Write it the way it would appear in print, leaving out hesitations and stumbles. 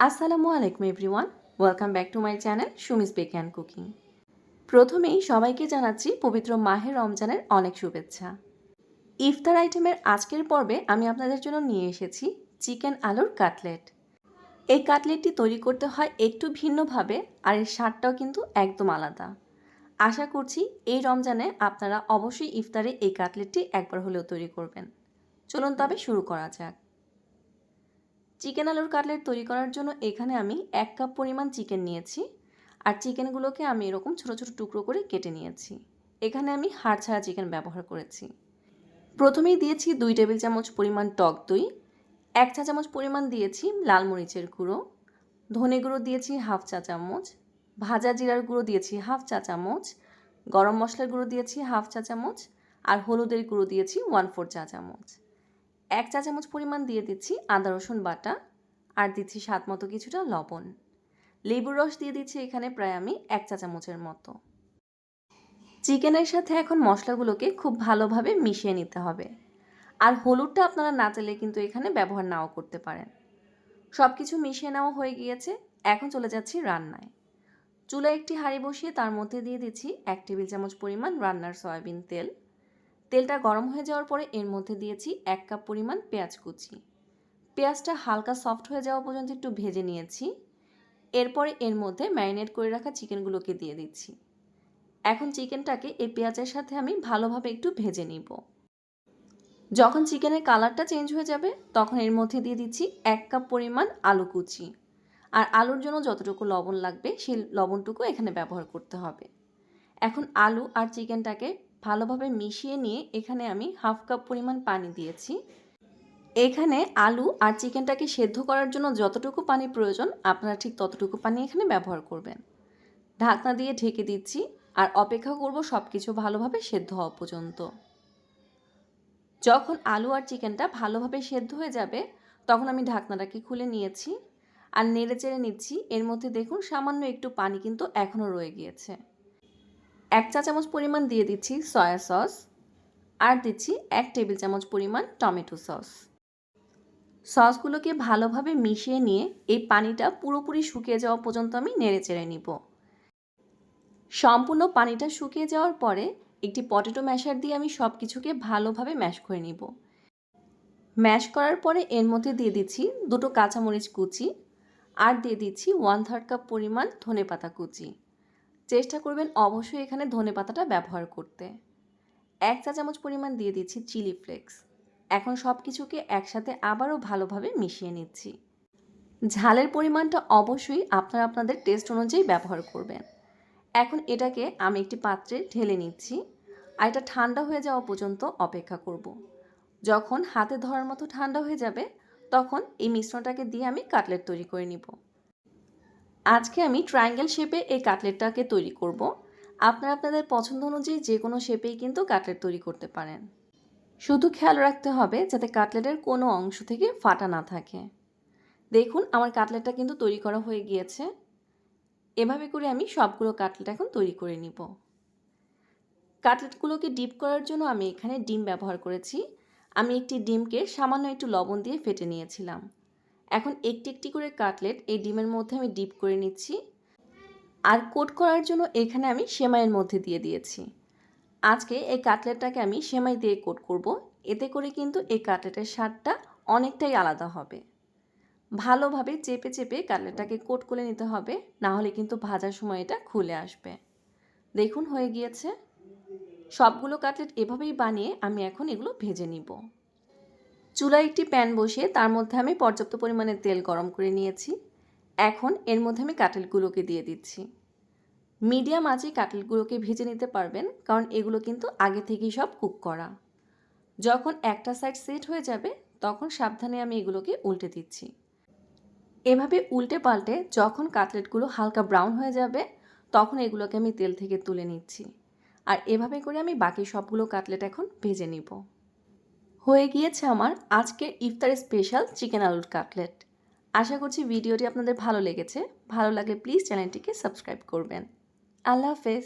আসসালামু আলাইকুম everyone, welcome back to my channel Sumi's bake and cooking. প্রথমেই সবাইকে জানাচ্ছি পবিত্র মাহে রমজানের অনেক শুভেচ্ছা। ইফতার আইটেমের আজকের পর্বে আমি আপনাদের জন্য নিয়ে এসেছি চিকেন আলুর কাটলেট। এই কাটলেটটি তৈরি করতে হয় একটু ভিন্নভাবে, আর এর স্বাদটাও কিন্তু একদম আলাদা। আশা করছি এই রমজানে আপনারা অবশ্যই ইফতারে এই কাটলেটটি একবার হলেও তৈরি করবেন। চলুন তবে শুরু করা যাক। চিকেন আলুর কাটলেট তৈরি করার জন্য এখানে আমি 1 কাপ পরিমাণ চিকেন নিয়েছি, আর চিকেনগুলোকে আমি এরকম ছোট ছোট টুকরো করে কেটে নিয়েছি। এখানে আমি হাড় ছাড়া চিকেন ব্যবহার করেছি। প্রথমেই দিয়েছি 2 টেবিল চামচ পরিমাণ টক দই, 1 চা চামচ পরিমাণ দিয়েছি লাল মরিচের গুঁড়ো, ধনে গুঁড়ো দিয়েছি হাফ চা চামচ, ভাজা জিরার গুঁড়ো দিয়েছি হাফ চা চামচ, গরম মশলার গুঁড়ো দিয়েছি হাফ চা চামচ, আর হলুদের গুঁড়ো দিয়েছি 1/4 চা চামচ। 1 চা চামচ পরিমাণ দিয়ে দিচ্ছি আদা রসুন বাটা, আর দিচ্ছি স্বাদ মতো কিছুটা লবণ। লেবুর রস দিয়ে দিচ্ছি এখানে প্রায় আমি 1 চা চামচের মতো। চিকেনের সাথে এখন মশলাগুলোকে খুব ভালোভাবে মিশিয়ে নিতে হবে। আর হলুদটা আপনারা না চাইলে কিন্তু এখানে ব্যবহার নাও করতে পারেন। সব কিছু মিশিয়ে নেওয়া হয়ে গিয়েছে, এখন চলে যাচ্ছি রান্নায়। চুলায় একটি হাঁড়ি বসিয়ে তার মধ্যে দিয়ে দিচ্ছি 1 টেবিল চামচ পরিমাণ রান্নার সয়াবিন তেল। তেলটা গরম হয়ে যাওয়ার পরে এর মধ্যে দিয়েছি 1 কাপ পরিমাণ পেঁয়াজ কুচি। পেঁয়াজটা হালকা সফট হয়ে যাওয়া পর্যন্ত একটু ভেজে নিয়েছি। এরপরে এর মধ্যে ম্যারিনেট করে রাখা চিকেনগুলোকে দিয়ে দিচ্ছি। এখন চিকেনটাকে এই পেঁয়াজের সাথে আমি ভালোভাবে একটু ভেজে নিব। যখন চিকেনের কালারটা চেঞ্জ হয়ে যাবে তখন এর মধ্যে দিয়ে দিচ্ছি 1 কাপ পরিমাণ আলু কুচি। আর আলুর জন্য যতটুকু লবণ লাগবে সেই লবণটুকু এখানে ব্যবহার করতে হবে। এখন আলু আর চিকেনটাকে ভালোভাবে মিশিয়ে নিয়ে এখানে আমি হাফ কাপ পরিমাণ পানি দিয়েছি। এখানে আলু আর চিকেনটাকে সেদ্ধ করার জন্য যতটুকু পানি প্রয়োজন আপনারা ঠিক ততটুকু পানি এখানে ব্যবহার করবেন। ঢাকনা দিয়ে ঢেকে দিচ্ছি আর অপেক্ষা করব সব কিছু ভালোভাবে সেদ্ধ হওয়া পর্যন্ত। যখন আলু আর চিকেনটা ভালোভাবে সেদ্ধ হয়ে যাবে তখন আমি ঢাকনাটাকে খুলে নিয়েছি আর নেড়ে চেড়ে নিচ্ছি। এর মধ্যে দেখুন সামান্য একটু পানি কিন্তু এখনও রয়ে গিয়েছে। 1 চা চামচ পরিমাণ দিয়ে দিচ্ছি সয়া সস, আর দিচ্ছি 1 টেবিল চামচ পরিমাণ টমেটো সস। সসগুলোকে ভালোভাবে মিশিয়ে নিয়ে এই পানিটা পুরোপুরি শুকিয়ে যাওয়া পর্যন্ত আমি নেড়ে চেড়ে নিব। সম্পূর্ণ পানিটা শুকিয়ে যাওয়ার পরে একটি পটেটো ম্যাশার দিয়ে আমি সব কিছুকে ভালোভাবে ম্যাশ করে নিব। ম্যাশ করার পরে এর মধ্যে দিয়ে দিচ্ছি 2টো কাঁচামরিচ কুচি, আর দিয়ে দিচ্ছি 1/3 কাপ পরিমাণ ধনেপাতা কুচি। চেষ্টা করবেন অবশ্যই এখানে ধনেপাতাটা ব্যবহার করতে। 1 চা চামচ পরিমাণ দিয়ে দিচ্ছি চিলি ফ্লেক্স। এখন সব কিছুকে একসাথে আবারও ভালোভাবে মিশিয়ে নিচ্ছি। ঝালের পরিমাণটা অবশ্যই আপনারা আপনাদের টেস্ট অনুযায়ী ব্যবহার করবেন। এখন এটাকে আমি একটি পাত্রে ঢেলে নিচ্ছি, আর এটা ঠান্ডা হয়ে যাওয়া পর্যন্ত অপেক্ষা করব। যখন হাতে ধরার মতো ঠান্ডা হয়ে যাবে তখন এই মিশ্রণটাকে দিয়ে আমি কাটলেট তৈরি করে নিব। আজকে আমি ট্রায়াঙ্গেল শেপে এই কাটলেটটাকে তৈরি করব। আপনারা আপনাদের পছন্দ অনুযায়ী যে কোনো শেপেই কিন্তু কাটলেট তৈরি করতে পারেন। শুধু খেয়াল রাখতে হবে যাতে কাটলেটের কোনো অংশ থেকে ফাটা না থাকে। দেখুন আমার কাটলেটটা কিন্তু তৈরি করা হয়ে গিয়েছে। এভাবে করে আমি সবগুলো কাটলেট এখন তৈরি করে নিব। কাটলেটগুলোকে ডিপ করার জন্য আমি এখানে ডিম ব্যবহার করেছি। আমি একটি ডিমকে সামান্য একটু লবণ দিয়ে ফেটে নিয়েছিলাম। এখন একটি একটি করে কাটলেট এই ডিমের মধ্যে আমি ডিপ করে নিচ্ছি। আর কোট করার জন্য এখানে আমি সেমাইয়ের মধ্যে দিয়ে দিয়েছি। আজকে এই কাটলেটটাকে আমি সেমাই দিয়ে কোট করব। এতে করে কিন্তু এই কাটলেটের স্বাদটা অনেকটাই আলাদা হবে। ভালোভাবে চেপে চেপে কাটলেটটাকে কোট করে নিতে হবে, না হলে কিন্তু ভাজার সময় এটা খুলে আসবে। দেখুন হয়ে গিয়েছে। সবগুলো কাটলেট এভাবেই বানিয়ে আমি এখন এগুলো ভেজে নিব। চুলায় একটি প্যান বসিয়ে তার মধ্যে আমি পর্যাপ্ত পরিমাণে তেল গরম করে নিয়েছি। এখন এর মধ্যে আমি কাটলেটগুলোকে দিয়ে দিচ্ছি। মিডিয়াম আঁচে কাটলেটগুলোকে ভেজে নিতে পারবেন, কারণ এগুলো কিন্তু আগে থেকেই সব কুক করা। যখন একটা সাইড সেট হয়ে যাবে তখন সাবধানে আমি এগুলোকে উল্টে দিচ্ছি। এভাবে উল্টে পাল্টে যখন কাটলেটগুলো হালকা ব্রাউন হয়ে যাবে তখন এগুলোকে আমি তেল থেকে তুলে নিচ্ছি। আর এভাবে করে আমি বাকি সবগুলো কাটলেট এখন ভেজে নিব। হয়ে গিয়েছে আমার আজকের ইফতার স্পেশাল চিকেন আলুর কাটলেট। আশা করছি ভিডিওটি আপনাদের ভালো লেগেছে। ভালো লাগলে প্লিজ চ্যানেলটিকে সাবস্ক্রাইব করবেন। আল্লাহ হাফেজ।